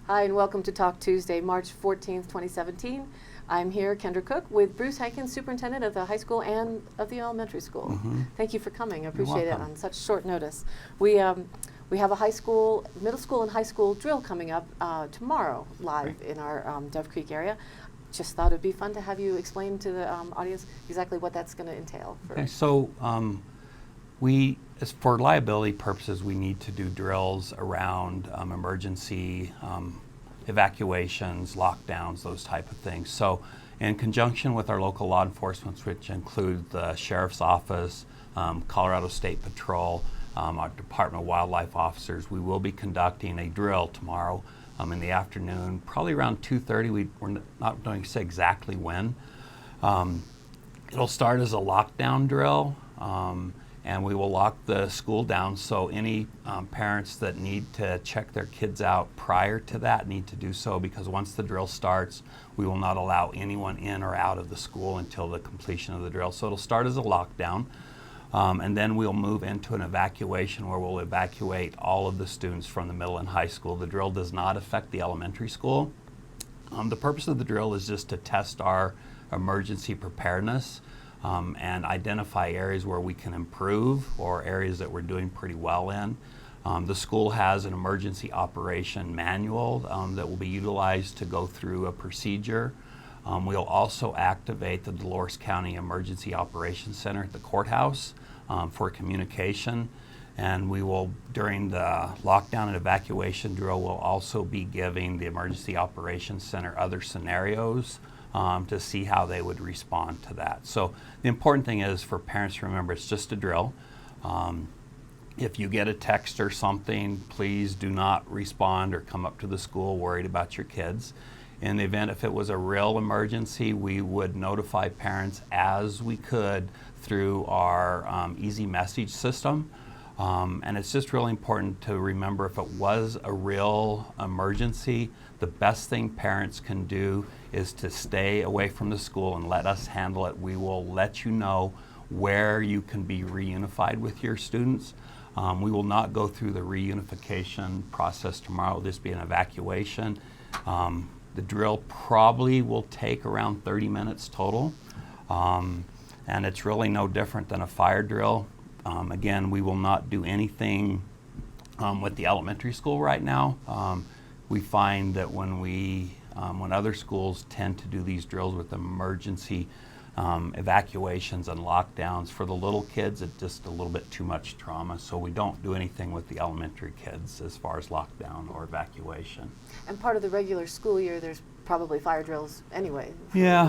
Hi, and welcome to Talk Tuesday, March 14th, 2017. I'm here, Kendra Cook, with Bruce Hankins, Superintendent of the high school and of the elementary school. Mm-hmm. Thank you for coming. I You're appreciate it welcome. on such short notice. We have a high school, middle school and high school drill coming up tomorrow live Great. in our Dove Creek area. Just thought it'd be fun to have you explain to the audience exactly what that's going to entail. Okay, so as for liability purposes, we need to do drills around emergency evacuations, lockdowns, those type of things. So in conjunction with our local law enforcement, which include the Sheriff's Office, Colorado State Patrol, our Department of Wildlife officers, we will be conducting a drill tomorrow in the afternoon, probably around 2:30. We're not going to say exactly when. It'll start as a lockdown drill, and we will lock the school down, so any parents that need to check their kids out prior to that need to do so, because once the drill starts, we will not allow anyone in or out of the school until the completion of the drill. So it'll start as a lockdown, and then we'll move into an evacuation where we'll evacuate all of the students from the middle and high school. The drill does not affect the elementary school. The purpose of the drill is just to test our emergency preparedness and identify areas where we can improve or areas that we're doing pretty well in. The school has an emergency operation manual that will be utilized to go through a procedure. We'll also activate the Dolores County Emergency Operations Center at the courthouse for communication. And we will, during the lockdown and evacuation drill, we'll also be giving the Emergency Operations Center other scenarios to see how they would respond to that. So the important thing is for parents to remember it's just a drill. If you get a text or something, please do not respond or come up to the school worried about your kids. In the event if it was a real emergency, we would notify parents as we could through our easy message system. And it's just really important to remember if it was a real emergency, the best thing parents can do is to stay away from the school and let us handle it. We will let you know where you can be reunified with your students. We will not go through the reunification process tomorrow. It'll just be an evacuation. The drill probably will take around 30 minutes total. And it's really no different than a fire drill. Again, we will not do anything with the elementary school right now. We find that when other schools tend to do these drills with emergency evacuations and lockdowns, for the little kids, it's just a little bit too much trauma. So we don't do anything with the elementary kids as far as lockdown or evacuation. And part of the regular school year, there's probably fire drills anyway. Yeah,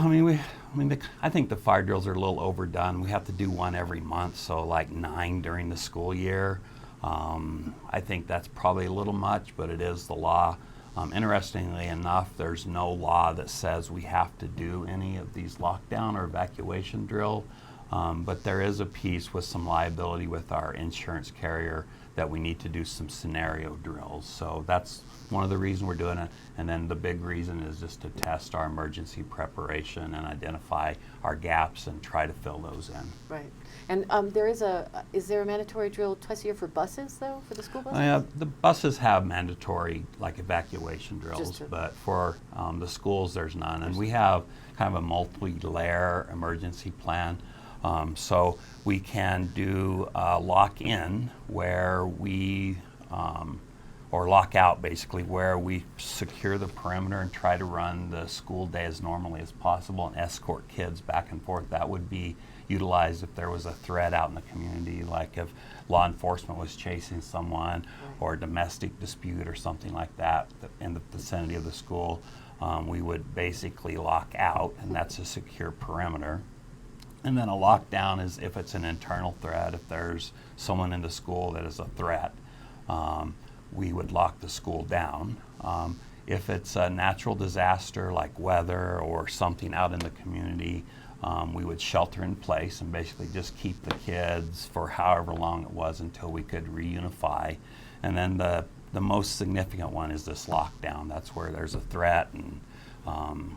I think the fire drills are a little overdone. We have to do one every month, so like 9 during the school year. I think that's probably a little much, but it is the law. Interestingly enough, there's no law that says we have to do any of these lockdown or evacuation drill, but there is a piece with some liability with our insurance carrier that we need to do some scenario drills. So that's one of the reasons we're doing it. And then the big reason is just to test our emergency preparation and identify our gaps and try to fill those in. Right. And is there a mandatory drill twice a year for buses, though, for the school buses? The buses have mandatory like evacuation drills, but for the schools there's none. And we have kind of a multi-layer emergency plan. So we can do lock-in where we, or lock-out basically, where we secure the perimeter and try to run the school day as normally as possible and escort kids back and forth. That would be utilized if there was a threat out in the community, like if law enforcement was chasing someone or a domestic dispute or something like that in the vicinity of the school. We would basically lock out, and that's a secure perimeter. And then a lockdown is if it's an internal threat, if there's someone in the school that is a threat, we would lock the school down. If it's a natural disaster like weather or something out in the community, we would shelter in place and basically just keep the kids for however long it was until we could reunify. And then the most significant one is this lockdown. That's where there's a threat and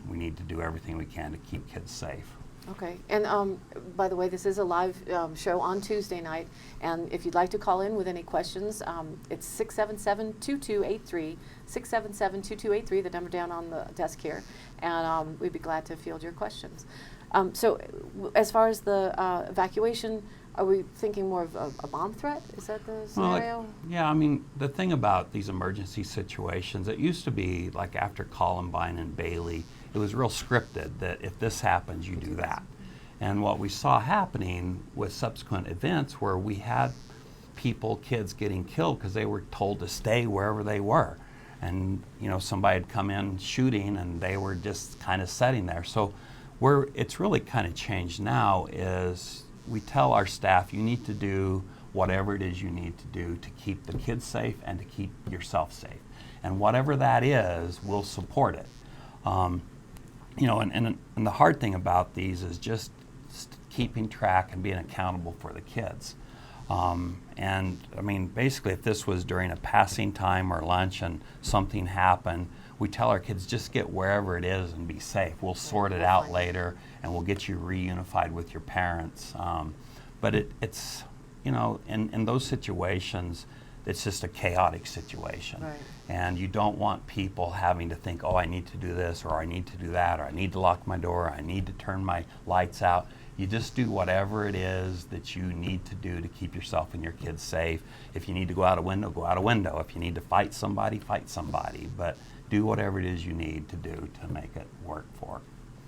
we need to do everything we can to keep kids safe. Okay, and by the way, this is a live show on Tuesday night, and if you'd like to call in with any questions, it's 677-2283, 677-2283, the number down on the desk here, and we'd be glad to field your questions. As far as the evacuation, are we thinking more of a bomb threat? Is that the scenario? Yeah, I mean, the thing about these emergency situations, it used to be like after Columbine and Bailey, it was real scripted that if this happens, you do that. And what we saw happening with subsequent events where we had kids getting killed because they were told to stay wherever they were. And, somebody had come in shooting and they were just kind of sitting there. So where it's really kind of changed now is we tell our staff, you need to do whatever it is you need to do to keep the kids safe and to keep yourself safe. And whatever that is, we'll support it. And the hard thing about these is just keeping track and being accountable for the kids. And I mean, basically, if this was during a passing time or lunch and something happened, we tell our kids just get wherever it is and be safe. We'll sort it out later and we'll get you reunified with your parents. But it's, in those situations, it's just a chaotic situation. Right. And you don't want people having to think, oh, I need to do this, or I need to do that, or I need to lock my door, or I need to turn my lights out. You just do whatever it is that you need to do to keep yourself and your kids safe. If you need to go out a window, go out a window. If you need to fight somebody, fight somebody. But do whatever it is you need to do to make it work for.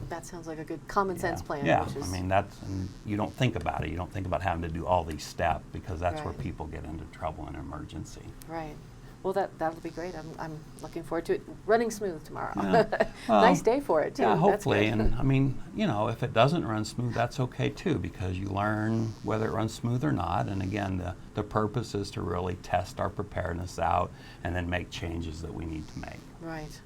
That sounds like a good common sense plan. Yeah, Which is I mean, and you don't think about it. You don't think about having to do all these steps because that's where Right. people get into trouble in an emergency. Right. Well, that'll be great. I'm looking forward to it running smooth tomorrow. Yeah. Well, Nice day for it too. Yeah, That's hopefully. good. And I mean, if it doesn't run smooth, that's okay too, because you learn whether it runs smooth or not. And again, the purpose is to really test our preparedness out and then make changes that we need to make. Right.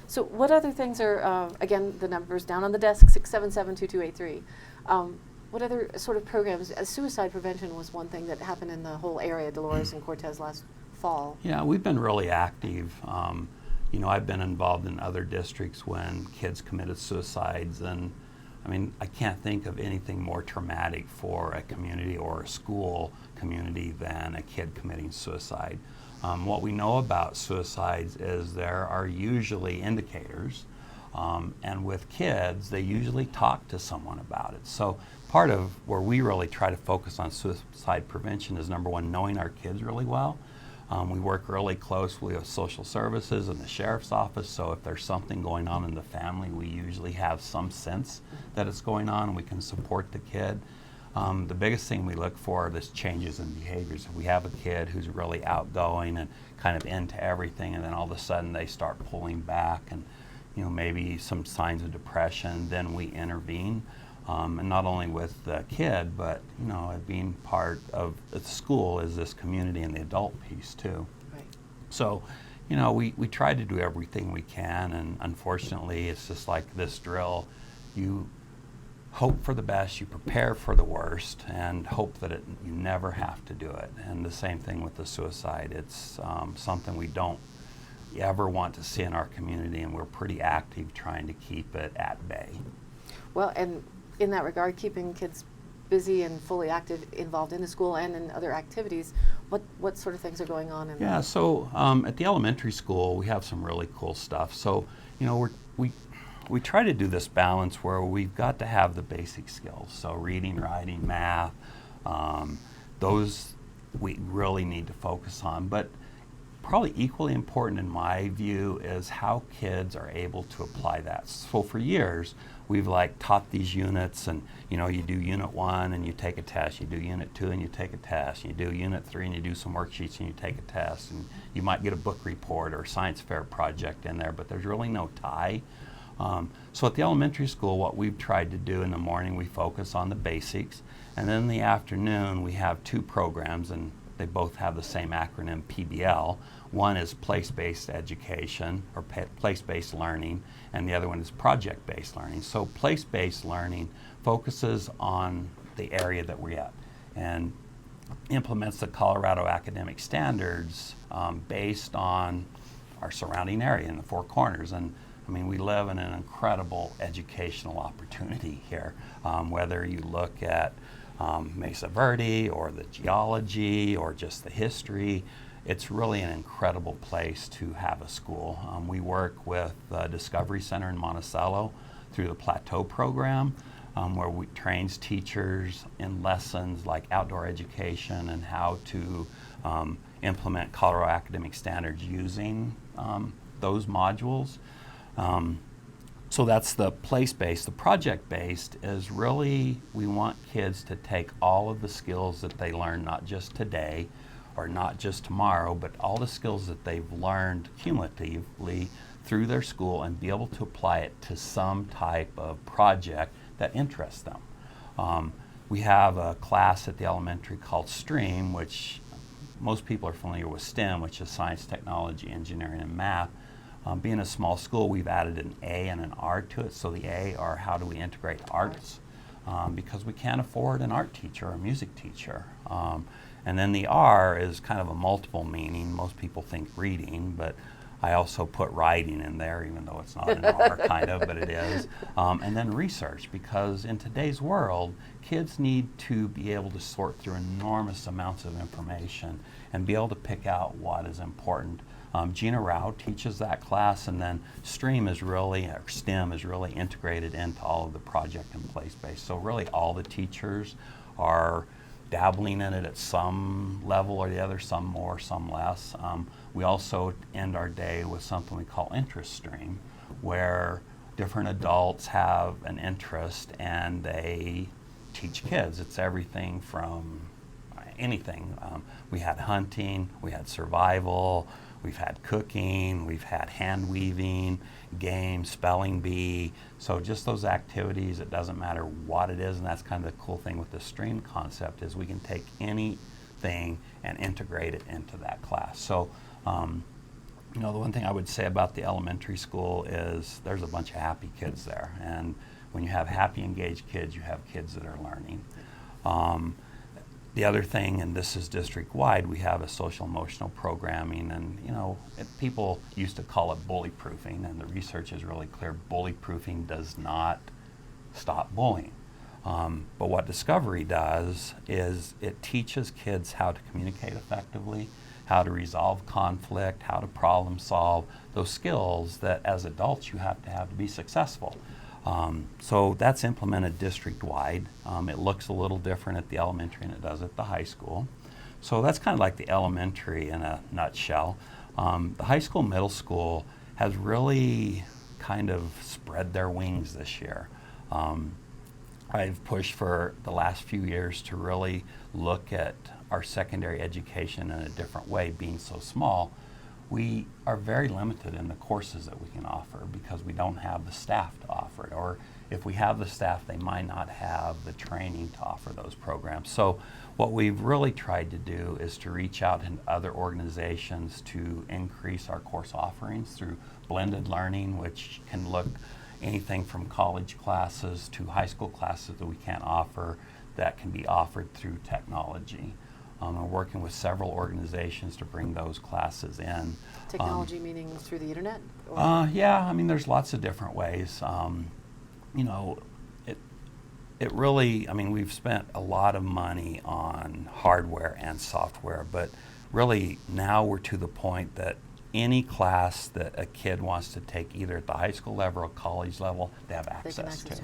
So what other things are, again, the numbers down on the desk, 677-2283. What other sort of programs? Suicide prevention was one thing that happened in the whole area, Dolores and Cortez last fall. Yeah, we've been really active. I've been involved in other districts when kids committed suicides, and I mean, I can't think of anything more traumatic for a community or a school community than a kid committing suicide. What we know about suicides is there are usually indicators, and with kids, they usually talk to someone about it. So part of where we really try to focus on suicide prevention is, number one, knowing our kids really well. We work really closely with social services and the sheriff's office, so if there's something going on in the family, we usually have some sense that it's going on and we can support the kid. The biggest thing we look for is changes in behaviors. If we have a kid who's really outgoing and kind of into everything, and then all of a sudden they start pulling back and maybe some signs of depression, then we intervene. And not only with the kid, but being part of the school is this community and the adult piece too. Right. So, we try to do everything we can, and unfortunately, it's just like this drill. You hope for the best, you prepare for the worst, and hope that you never have to do it. And the same thing with the suicide. It's something we don't ever want to see in our community, and we're pretty active trying to keep it at bay. Well, and in that regard, keeping kids busy and fully active, involved in the school and in other activities, what sort of things are going on in Yeah, that? so at the elementary school, we have some really cool stuff. So, we try to do this balance where we've got to have the basic skills. So reading, writing, math, those we really need to focus on. But probably equally important in my view is how kids are able to apply that. So for years, we've taught these units, and you do unit 1 and you take a test, you do unit 2 and you take a test, you do unit 3 and you do some worksheets and you take a test, and you might get a book report or a science fair project in there, but there's really no tie. So at the elementary school, what we've tried to do in the morning, we focus on the basics, and then in the afternoon we have 2 programs, and they both have the same acronym, PBL. One is place-based education or place-based learning, and the other one is project-based learning. So place-based learning focuses on the area that we're at and implements the Colorado academic standards based on our surrounding area in the 4 corners. And I mean, we live in an incredible educational opportunity here. Whether you look at Mesa Verde or the geology or just the history, it's really an incredible place to have a school. We work with the Discovery Center in Monticello through the Plateau program, where we trains teachers in lessons like outdoor education and how to implement Colorado Academic Standards using those modules. So that's the place-based. The project-based is really, we want kids to take all of the skills that they learn, not just today or not just tomorrow, but all the skills that they've learned cumulatively through their school and be able to apply it to some type of project that interests them. We have a class at the elementary called STREAM, which most people are familiar with STEM, which is science, technology, engineering, and math. Being a small school, we've added an A and an R to it. So the A are how do we integrate arts, because we can't afford an art teacher or a music teacher. And then the R is kind of a multiple meaning. Most people think reading, but I also put writing in there, even though it's not an R kind of, but it is. And then research, because in today's world, kids need to be able to sort through enormous amounts of information and be able to pick out what is important. Gina Rao teaches that class, and then STEM is really integrated into all of the project and place-based. So really all the teachers are dabbling in it at some level or the other, some more, some less. We also end our day with something we call interest stream, where different adults have an interest and they teach kids. It's everything from anything. We had hunting, we had survival, we've had cooking, we've had hand weaving, games, spelling bee. So just those activities, it doesn't matter what it is, and that's kind of the cool thing with the stream concept is we can take anything and integrate it into that class. So, you know, the one thing I would say about the elementary school is there's a bunch of happy kids there, and when you have happy, engaged kids, you have kids that are learning. The other thing, and this is district-wide, we have a social emotional programming, and you know, people used to call it bully proofing, and the research is really clear. Bully proofing does not stop bullying. But what Discovery does is it teaches kids how to communicate effectively, how to resolve conflict, how to problem solve, those skills that as adults you have to be successful. So that's implemented district-wide. It looks a little different at the elementary than it does at the high school. So that's kind of like the elementary in a nutshell. The high school, middle school has really kind of spread their wings this year. I've pushed for the last few years to really look at our secondary education in a different way, being so small. We are very limited in the courses that we can offer because we don't have the staff to offer it, or if we have the staff, they might not have the training to offer those programs. So what we've really tried to do is to reach out in other organizations to increase our course offerings through blended learning, which can look anything from college classes to high school classes that we can't offer that can be offered through technology. We're working with several organizations to bring those classes in. Technology meaning through the internet? Yeah, I mean, there's lots of different ways. You know, it really, I mean, we've spent a lot of money on hardware and software, but really now we're to the point that any class that a kid wants to take either at the high school level or college level, they have access to.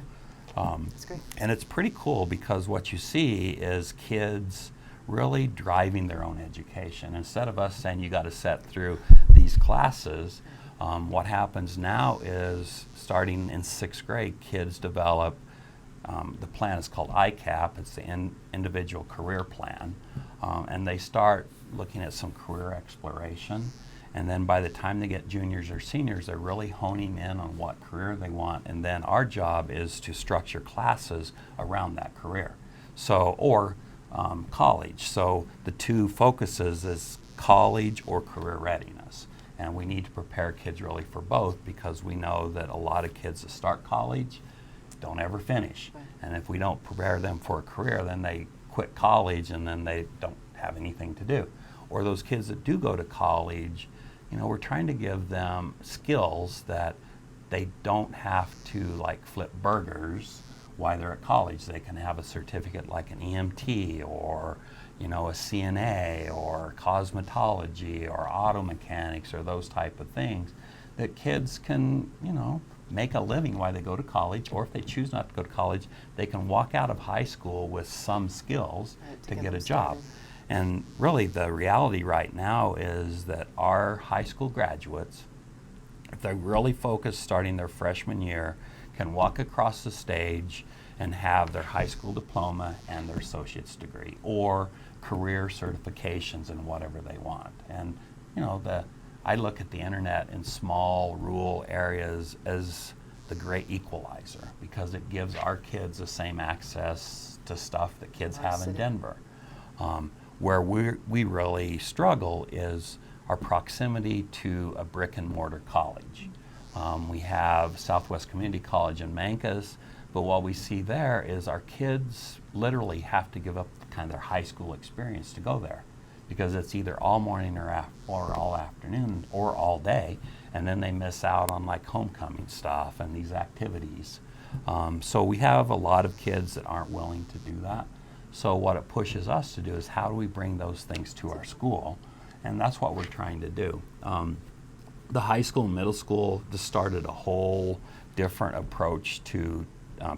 That's great. And it's pretty cool because what you see is kids really driving their own education. Instead of us saying you got to sit through these classes, what happens now is starting in 6th grade, kids develop, the plan is called ICAP, it's the individual career plan, and they start looking at some career exploration. And then by the time they get juniors or seniors, they're really honing in on what career they want. And then our job is to structure classes around that career. So, or college. So the two focuses is college or career readiness. And we need to prepare kids really for both because we know that a lot of kids that start college don't ever finish. Right. And if we don't prepare them for a career, then they quit college and then they don't have anything to do. Or those kids that do go to college, you know, we're trying to give them skills that they don't have to like flip burgers while they're at college. They can have a certificate like an EMT or a CNA or cosmetology or auto mechanics or those type of things that kids can, make a living while they go to college, or if they choose not to go to college, they can walk out of high school with some skills to get a job. Started. And really the reality right now is that our high school graduates, if they're really focused starting their freshman year, can walk across the stage and have their high school diploma and their associate's degree or career certifications in whatever they want. And I look at the internet in small rural areas as the great equalizer because it gives our kids the same access to stuff that kids have in Denver. Where we really struggle is our proximity to a brick and mortar college. We have Southwest Community College in Mancos, but what we see there is our kids literally have to give up kind of their high school experience to go there because it's either all morning or all afternoon or all day, and then they miss out on like homecoming stuff and these activities. So we have a lot of kids that aren't willing to do that. So what it pushes us to do is how do we bring those things to our school? And that's what we're trying to do. The high school and middle school just started a whole different approach to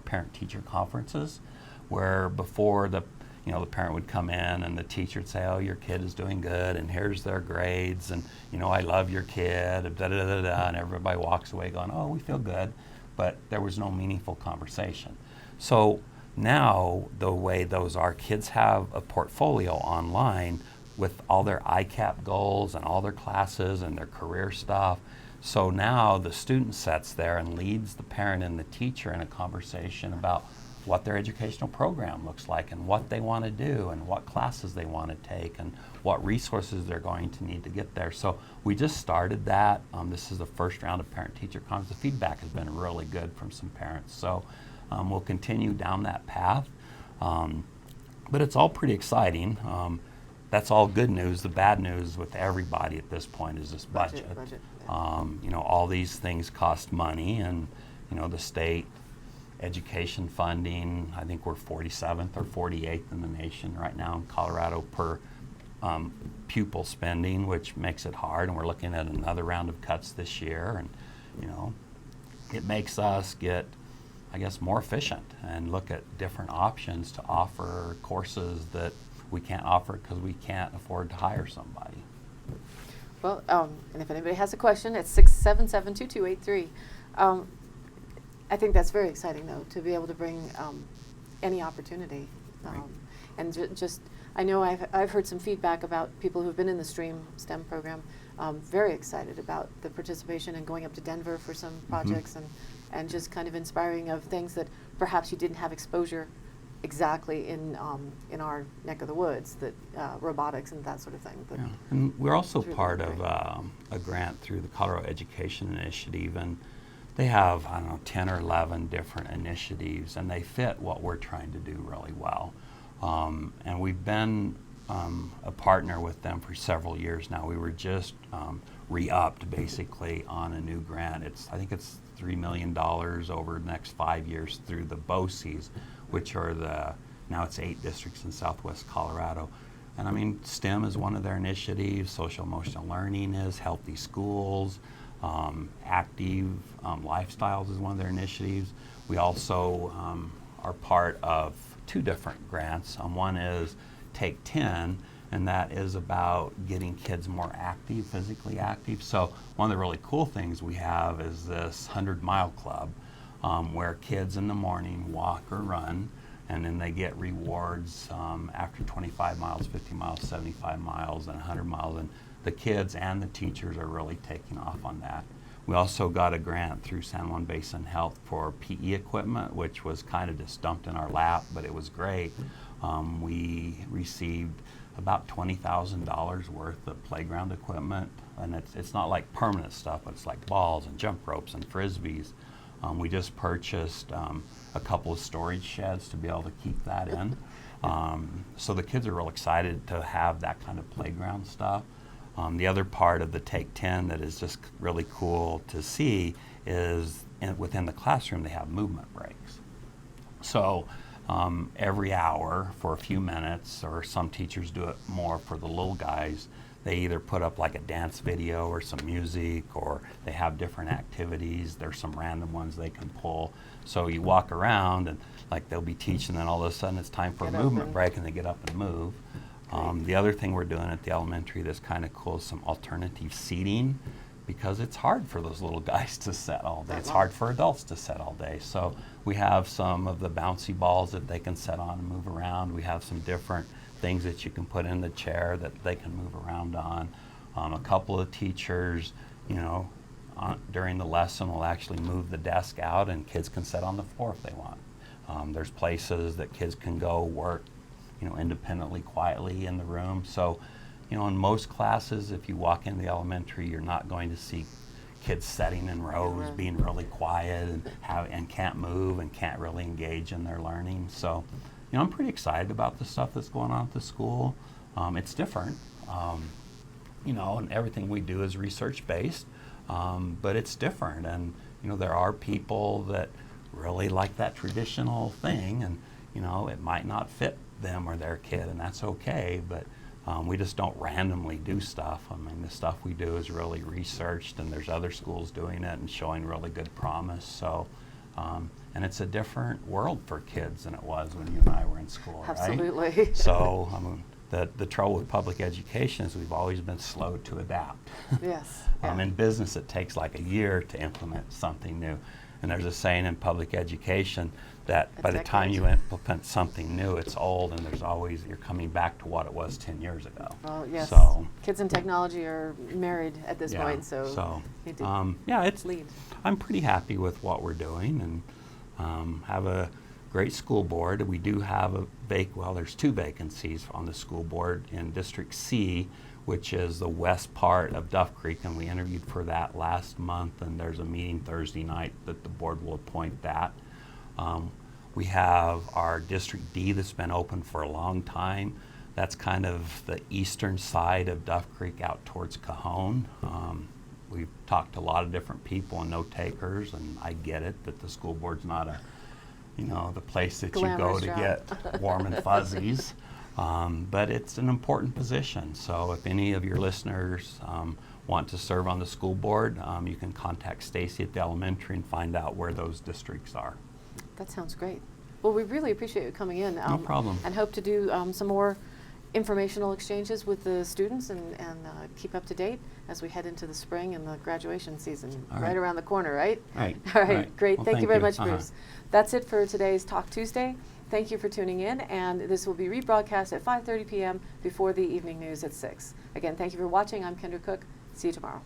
parent-teacher conferences, where before the parent would come in and the teacher would say, oh, your kid is doing good and here's their grades and, I love your kid, da, da, da, da, and everybody walks away going, oh, we feel good, but there was no meaningful conversation. So now the way those are, kids have a portfolio online with all their ICAP goals and all their classes and their career stuff. So now the student sits there and leads the parent and the teacher in a conversation about what their educational program looks like and what they want to do and what classes they want to take and what resources they're going to need to get there. So we just started that. This is the first round of parent-teacher conference. The feedback has been really good from some parents. So we'll continue down that path. But it's all pretty exciting. That's all good news. The bad news with everybody at this point is this budget. All these things cost money, and the state education funding, I think we're 47th or 48th in the nation right now in Colorado per pupil spending, which makes it hard, and we're looking at another round of cuts this year, and it makes us get, I guess, more efficient and look at different options to offer courses that we can't offer because we can't afford to hire somebody. Well, and if anybody has a question, it's 677-2283. I think that's very exciting, though, to be able to bring any opportunity. Right. And just, I know I've heard some feedback about people who've been in the STREAM STEM program, very excited about the participation and going up to Denver for some projects and just kind of inspiring of things that perhaps you didn't have exposure exactly in our neck of the woods, that robotics and that sort of thing. Yeah. And we're also really part great. of a grant through the Colorado Education Initiative, and they have, 10 or 11 different initiatives, and they fit what we're trying to do really well. And we've been a partner with them for several years now. We were just re-upped basically on a new grant. I think it's $3 million over the next 5 years through the BOCES, which are now it's 8 districts in Southwest Colorado. And STEM is one of their initiatives, social emotional learning is, healthy schools, active lifestyles is one of their initiatives. We also are part of 2 different grants. One is Take 10, and that is about getting kids more active, physically active. So one of the really cool things we have is this 100-mile club where kids in the morning walk or run, and then they get rewards after 25 miles, 50 miles, 75 miles, and 100 miles. And the kids and the teachers are really taking off on that. We also got a grant through San Juan Basin Health for PE equipment, which was kind of just dumped in our lap, but it was great. We received about $20,000 worth of playground equipment, and it's not like permanent stuff, but it's like balls and jump ropes and frisbees. We just purchased a couple of storage sheds to be able to keep that in. So the kids are real excited to have that kind of playground stuff. The other part of the Take 10 that is just really cool to see is within the classroom they have movement breaks. So every hour for a few minutes, or some teachers do it more for the little guys, they either put up like a dance video or some music, or they have different activities. There's some random ones they can pull. So you walk around and like they'll be teaching, and all of a sudden it's time for a Get up movement and- break, and they get up and move. The other thing we're doing at the elementary that's kind of cool is some alternative seating, because it's hard for those little guys to sit all day. That It's long. hard for adults to sit all day. So we have some of the bouncy balls that they can sit on and move around. We have some different things that you can put in the chair that they can move around on. A couple of teachers, during the lesson will actually move the desk out, and kids can sit on the floor if they want. There's places that kids can go work, independently, quietly in the room. So, in most classes, if you walk into the elementary, you're not going to see kids sitting in rows, Yeah. being really quiet and can't move and can't really engage in their learning. So, I'm pretty excited about the stuff that's going on at the school. It's different, and everything we do is research-based, but it's different. And, there are people that really like that traditional thing, and, it might not fit them or their kid, and that's okay, but we just don't randomly do stuff. I mean, the stuff we do is really researched, and there's other schools doing it and showing really good promise. So, and it's a different world for kids than it was when you and I were in school, right? Absolutely. So, the trouble with public education is we've always been slow to adapt. Yes. In business, it takes like a year to implement something new. And there's a saying in public education that A by the time decade. you implement something new, it's old, and you're coming back to what it was 10 years ago. Well, yes. So, Kids and technology are married at this yeah, point, so need to lead. I'm pretty happy with what we're doing, and have a great school board. We do have there's 2 vacancies on the school board in District C, which is the west part of Duff Creek, and we interviewed for that last month, and there's a meeting Thursday night that the board will appoint that. We have our District D that's been open for a long time. That's kind of the eastern side of Duff Creek out towards Cajon. We've talked to a lot of different people and no takers, and I get it that the school board's not the place that you go Glamorous to job. get warm and fuzzies. But it's an important position. So if any of your listeners want to serve on the school board, you can contact Stacy at the elementary and find out where those districts are. That sounds great. Well, we really appreciate you coming in. No problem. And hope to do some more informational exchanges with the students and keep up to date as we head into the spring and the graduation season All right right. around the corner, right? Right. All right, great. Well, thank you very much, Uh-huh. Bruce. That's it for today's Talk Tuesday. Thank you for tuning in, and this will be rebroadcast at 5:30 p.m. before the evening news at 6. Again, thank you for watching. I'm Kendra Cook. See you tomorrow.